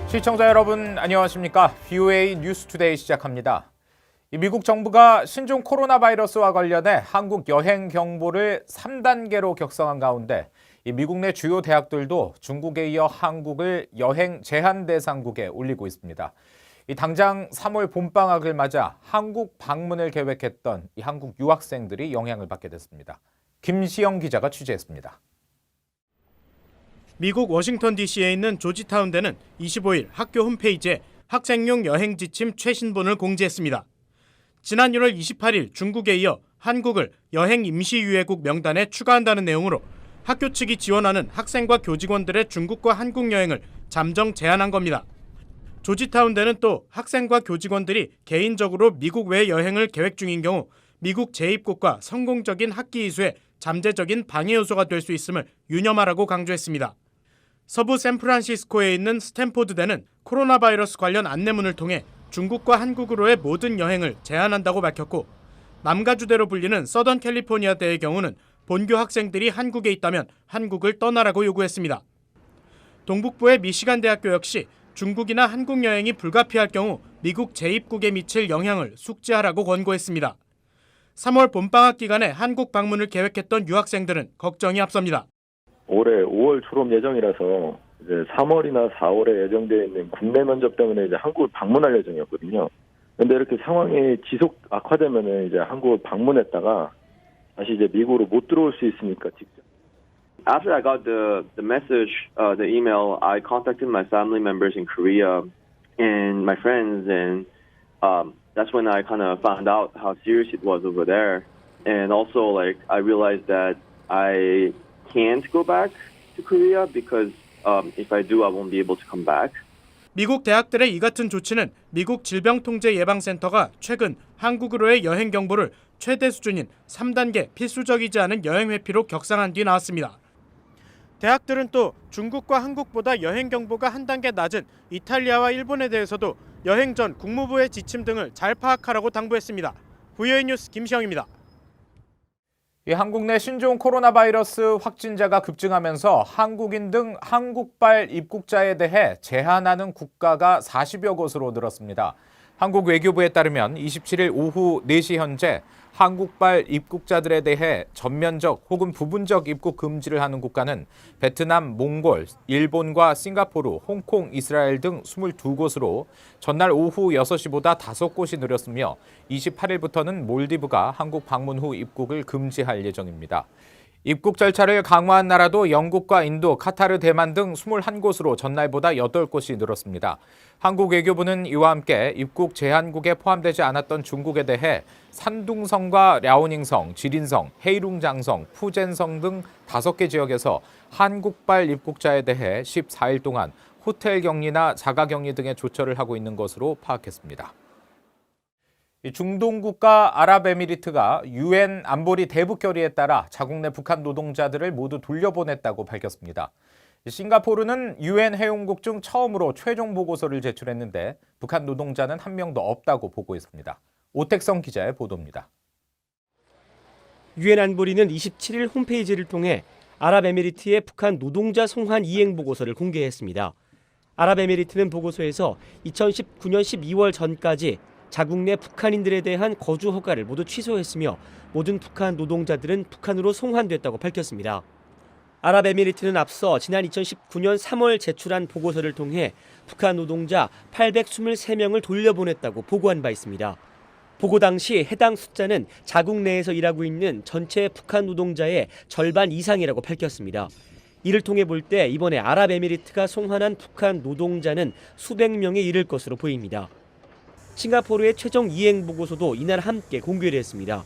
시청자 여러분 안녕하십니까? VOA 뉴스투데이 시작합니다. 미국 정부가 신종 코로나 바이러스와 관련해 한국 여행 경보를 3단계로 격상한 가운데 미국 내 주요 대학들도 중국에 이어 한국을 여행 제한 대상국에 올리고 있습니다. 당장 3월 봄방학을 맞아 한국 방문을 계획했던 한국 유학생들이 영향을 받게 됐습니다. 김시영 기자가 취재했습니다. 미국 워싱턴 DC에 있는 조지타운대는 25일 학교 홈페이지에 학생용 여행 지침 최신본을 공지했습니다. 지난 1월 28일 중국에 이어 한국을 여행 임시유예국 명단에 추가한다는 내용으로 학교 측이 지원하는 학생과 교직원들의 중국과 한국 여행을 잠정 제한한 겁니다. 조지타운대는 또 학생과 교직원들이 개인적으로 미국 외 여행을 계획 중인 경우 미국 재입국과 성공적인 학기 이수에 잠재적인 방해 요소가 될 수 있음을 유념하라고 강조했습니다. 서부 샌프란시스코에 있는 스탠포드대는 코로나 바이러스 관련 안내문을 통해 중국과 한국으로의 모든 여행을 제한한다고 밝혔고, 남가주대로 불리는 서던 캘리포니아대의 경우는 본교 학생들이 한국에 있다면 한국을 떠나라고 요구했습니다. 동북부의 미시간 대학교 역시 중국이나 한국 여행이 불가피할 경우 미국 재입국에 미칠 영향을 숙지하라고 권고했습니다. 3월 봄방학 기간에 한국 방문을 계획했던 유학생들은 걱정이 앞섭니다. 올해 5월 졸업 예정이라서 이제 3월이나 4월에 예정되어 있는 국내 면접 때문에 이제 한국을 방문할 예정이었거든요. 그런데 이렇게 상황이 지속 악화되면은 이제 한국을 방문했다가 다시 이제 미국으로 못 들어올 수 있으니까 직접. After I got the message, the email, I contacted my family members in Korea and my friends, and that's when I kind of found out how serious it was over there. And also, like, I realized that I can't go back to Korea because if I do, I won't be able to come back. 미국 대학들의 이 같은 조치는 미국 질병통제예방센터가 최근 한국으로의 여행 경보를 최대 수준인 3단계 필수적이지 않은 여행 회피로 격상한 뒤 나왔습니다. 대학들은 또 중국과 한국보다 여행 경보가 한 단계 낮은 이탈리아와 일본에 대해서도 여행 전 국무부의 지침 등을 잘 파악하라고 당부했습니다. VOA 뉴스 김시영입니다. 한국 내 신종 코로나 바이러스 확진자가 급증하면서 한국인 등 한국발 입국자에 대해 제한하는 국가가 40여 곳으로 늘었습니다. 한국 외교부에 따르면 27일 오후 4시 현재 한국발 입국자들에 대해 전면적 혹은 부분적 입국 금지를 하는 국가는 베트남, 몽골, 일본과 싱가포르, 홍콩, 이스라엘 등 22곳으로 전날 오후 6시보다 5곳이 늘었으며 28일부터는 몰디브가 한국 방문 후 입국을 금지할 예정입니다. 입국 절차를 강화한 나라도 영국과 인도, 카타르, 대만 등 21곳으로 전날보다 8곳이 늘었습니다. 한국 외교부는 이와 함께 입국 제한국에 포함되지 않았던 중국에 대해 산둥성과 랴오닝성, 지린성, 헤이룽장성, 푸젠성 등 5개 지역에서 한국발 입국자에 대해 14일 동안 호텔 격리나 자가 격리 등의 조처를 하고 있는 것으로 파악했습니다. 중동 국가 아랍에미리트가 유엔 안보리 대북 결의에 따라 자국 내 북한 노동자들을 모두 돌려보냈다고 밝혔습니다. 싱가포르는 유엔 회원국 중 처음으로 최종 보고서를 제출했는데 북한 노동자는 한 명도 없다고 보고했습니다. 오택성 기자의 보도입니다. 유엔 안보리는 27일 홈페이지를 통해 아랍에미리트의 북한 노동자 송환 이행 보고서를 공개했습니다. 아랍에미리트는 보고서에서 2019년 12월 전까지 자국 내 북한인들에 대한 거주 허가를 모두 취소했으며 모든 북한 노동자들은 북한으로 송환됐다고 밝혔습니다. 아랍에미리트는 앞서 지난 2019년 3월 제출한 보고서를 통해 북한 노동자 823명을 돌려보냈다고 보고한 바 있습니다. 보고 당시 해당 숫자는 자국 내에서 일하고 있는 전체 북한 노동자의 절반 이상이라고 밝혔습니다. 이를 통해 볼 때 이번에 아랍에미리트가 송환한 북한 노동자는 수백 명에 이를 것으로 보입니다. 싱가포르의 최종 이행 보고서도 이날 함께 공개를 했습니다.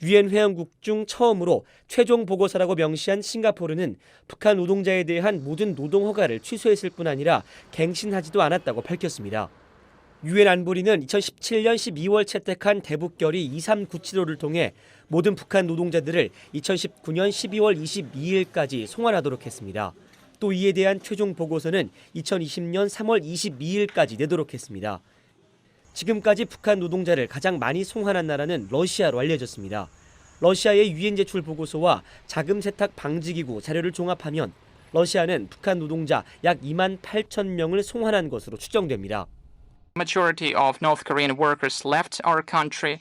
유엔 회원국 중 처음으로 최종 보고서라고 명시한 싱가포르는 북한 노동자에 대한 모든 노동 허가를 취소했을 뿐 아니라 갱신하지도 않았다고 밝혔습니다. 유엔 안보리는 2017년 12월 채택한 대북결의 2397호를 통해 모든 북한 노동자들을 2019년 12월 22일까지 송환하도록 했습니다. 또 이에 대한 최종 보고서는 2020년 3월 22일까지 내도록 했습니다. 지금까지 북한 노동자를 가장 많이 송환한 나라는 러시아로 알려졌습니다. 러시아의 유엔 제출 보고서와 자금 세탁 방지기구 자료를 종합하면 러시아는 북한 노동자 약 2만 8천 명을 송환한 것으로 추정됩니다. Majority of North Korean workers left our country,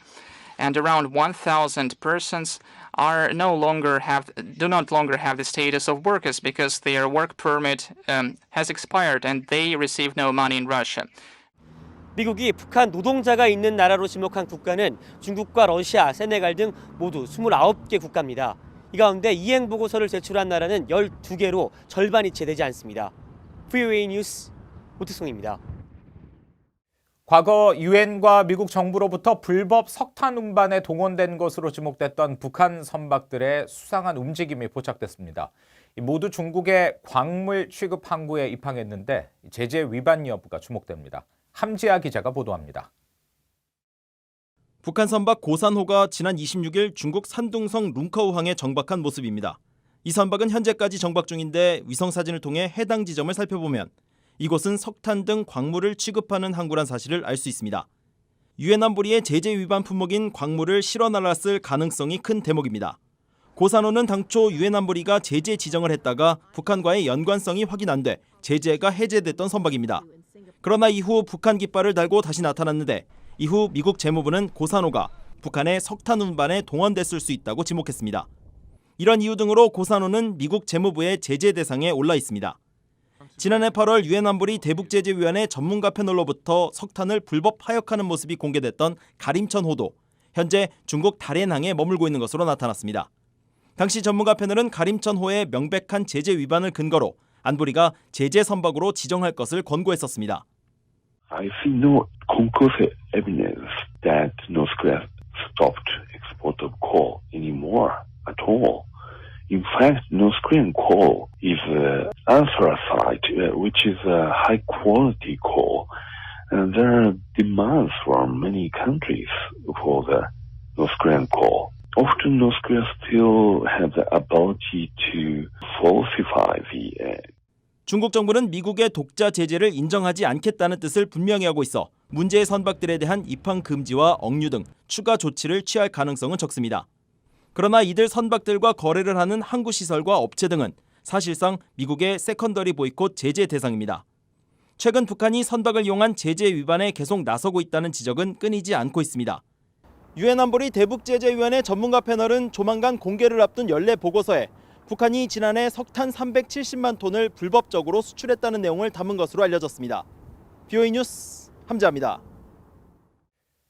and around 1,000 persons do not longer have the status of workers because their work permit has expired and they receive no money in Russia. 미국이 북한 노동자가 있는 나라로 지목한 국가는 중국과 러시아, 세네갈 등 모두 29개 국가입니다. 이 가운데 이행 보고서를 제출한 나라는 12개로 절반이 채 되지 않습니다. VOA 뉴스 오태송입니다. 과거 유엔과 미국 정부로부터 불법 석탄 운반에 동원된 것으로 지목됐던 북한 선박들의 수상한 움직임이 포착됐습니다. 모두 중국의 광물 취급 항구에 입항했는데 제재 위반 여부가 주목됩니다. 함지아 기자가 보도합니다. 북한 선박 고산호가 지난 26일 중국 산둥성 룽커우항에 정박한 모습입니다. 이 선박은 현재까지 정박 중인데 위성사진을 통해 해당 지점을 살펴보면 이곳은 석탄 등 광물을 취급하는 항구란 사실을 알 수 있습니다. 유엔 안보리의 제재 위반 품목인 광물을 실어 날랐을 가능성이 큰 대목입니다. 고산호는 당초 유엔 안보리가 제재 지정을 했다가 북한과의 연관성이 확인 안 돼 제재가 해제됐던 선박입니다. 그러나 이후 북한 깃발을 달고 다시 나타났는데 이후 미국 재무부는 고산호가 북한의 석탄 운반에 동원됐을 수 있다고 지목했습니다. 이런 이유 등으로 고산호는 미국 재무부의 제재 대상에 올라 있습니다. 지난해 8월 유엔 안보리 대북제재위원회 전문가 패널로부터 석탄을 불법 하역하는 모습이 공개됐던 가림천호도 현재 중국 다롄항에 머물고 있는 것으로 나타났습니다. 당시 전문가 패널은 가림천호의 명백한 제재 위반을 근거로 안보리가 제재 선박으로 지정할 것을 권고했었습니다. I see no conclusive evidence that North Korea stopped export of coal anymore at all. In fact, North Korean coal is anthracite, which is a high-quality coal. And there are demands from many countries for the North Korean coal. Often North Korea still have the ability to falsify the 중국 정부는 미국의 독자 제재를 인정하지 않겠다는 뜻을 분명히 하고 있어 문제의 선박들에 대한 입항 금지와 억류 등 추가 조치를 취할 가능성은 적습니다. 그러나 이들 선박들과 거래를 하는 항구시설과 업체 등은 사실상 미국의 세컨더리 보이콧 제재 대상입니다. 최근 북한이 선박을 이용한 제재 위반에 계속 나서고 있다는 지적은 끊이지 않고 있습니다. 유엔 안보리 대북제재위원회 전문가 패널은 조만간 공개를 앞둔 연례 보고서에 북한이 지난해 석탄 370만 톤을 불법적으로 수출했다는 내용을 담은 것으로 알려졌습니다. VOA 뉴스 함지아입니다.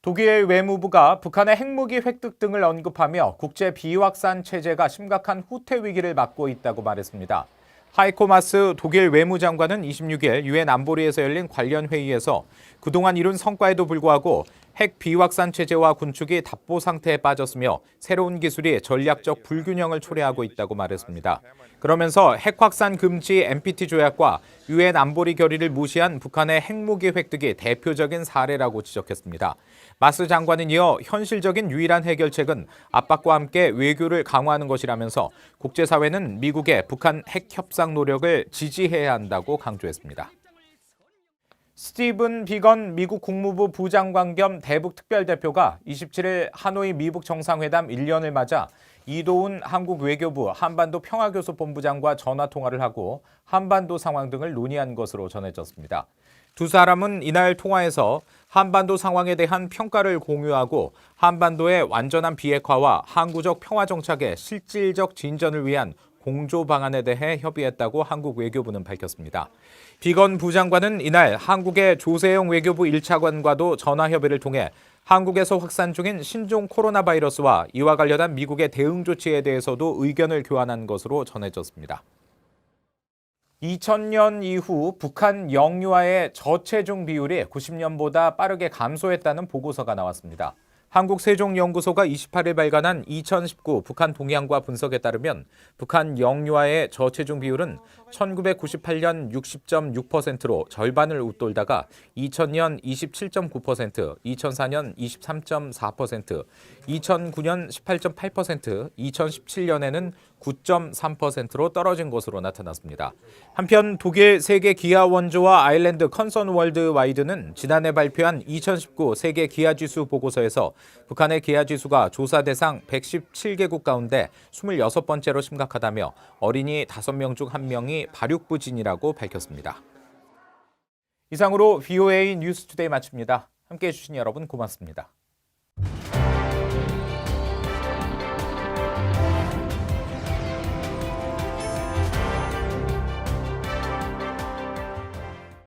독일 외무부가 북한의 핵무기 획득 등을 언급하며 국제 비확산 체제가 심각한 후퇴 위기를 맞고 있다고 말했습니다. 하이코 마스 독일 외무장관은 26일 유엔 안보리에서 열린 관련 회의에서 그동안 이룬 성과에도 불구하고 핵 비확산 체제와 군축이 답보 상태에 빠졌으며 새로운 기술이 전략적 불균형을 초래하고 있다고 말했습니다. 그러면서 핵 확산 금지 NPT 조약과 유엔 안보리 결의를 무시한 북한의 핵무기 획득이 대표적인 사례라고 지적했습니다. 마스 장관은 이어 현실적인 유일한 해결책은 압박과 함께 외교를 강화하는 것이라면서 국제사회는 미국의 북한 핵 협상 노력을 지지해야 한다고 강조했습니다. 스티븐 비건 미국 국무부 부장관 겸 대북 특별대표가 27일 하노이 미북 정상회담 1년을 맞아 이도훈 한국 외교부 한반도 평화교섭본부장과 전화통화를 하고 한반도 상황 등을 논의한 것으로 전해졌습니다. 두 사람은 이날 통화에서 한반도 상황에 대한 평가를 공유하고 한반도의 완전한 비핵화와 항구적 평화 정착의 실질적 진전을 위한 공조 방안에 대해 협의했다고 한국 외교부는 밝혔습니다. 비건 부장관은 이날 한국의 조세영 외교부 1차관과도 전화 협의를 통해 한국에서 확산 중인 신종 코로나 바이러스와 이와 관련한 미국의 대응 조치에 대해서도 의견을 교환한 것으로 전해졌습니다. 2000년 이후 북한 영유아의 저체중 비율이 90년보다 빠르게 감소했다는 보고서가 나왔습니다. 한국세종연구소가 28일 발간한 2019 북한 동향과 분석에 따르면 북한 영유아의 저체중 비율은 1998년 60.6%로 절반을 웃돌다가 2000년 27.9%, 2004년 23.4%, 2009년 18.8%, 2017년에는 9.3%로 떨어진 것으로 나타났습니다. 한편 독일 세계 기아 원조와 아일랜드 컨선 월드와이드는 지난해 발표한 2019 세계 기아 지수 보고서에서 북한의 기아 지수가 조사 대상 117개국 가운데 26번째로 심각하다며 어린이 5명 중 1명이 발육부진이라고 밝혔습니다. 이상으로 VOA 뉴스투데이 마칩니다. 함께해 주신 여러분 고맙습니다.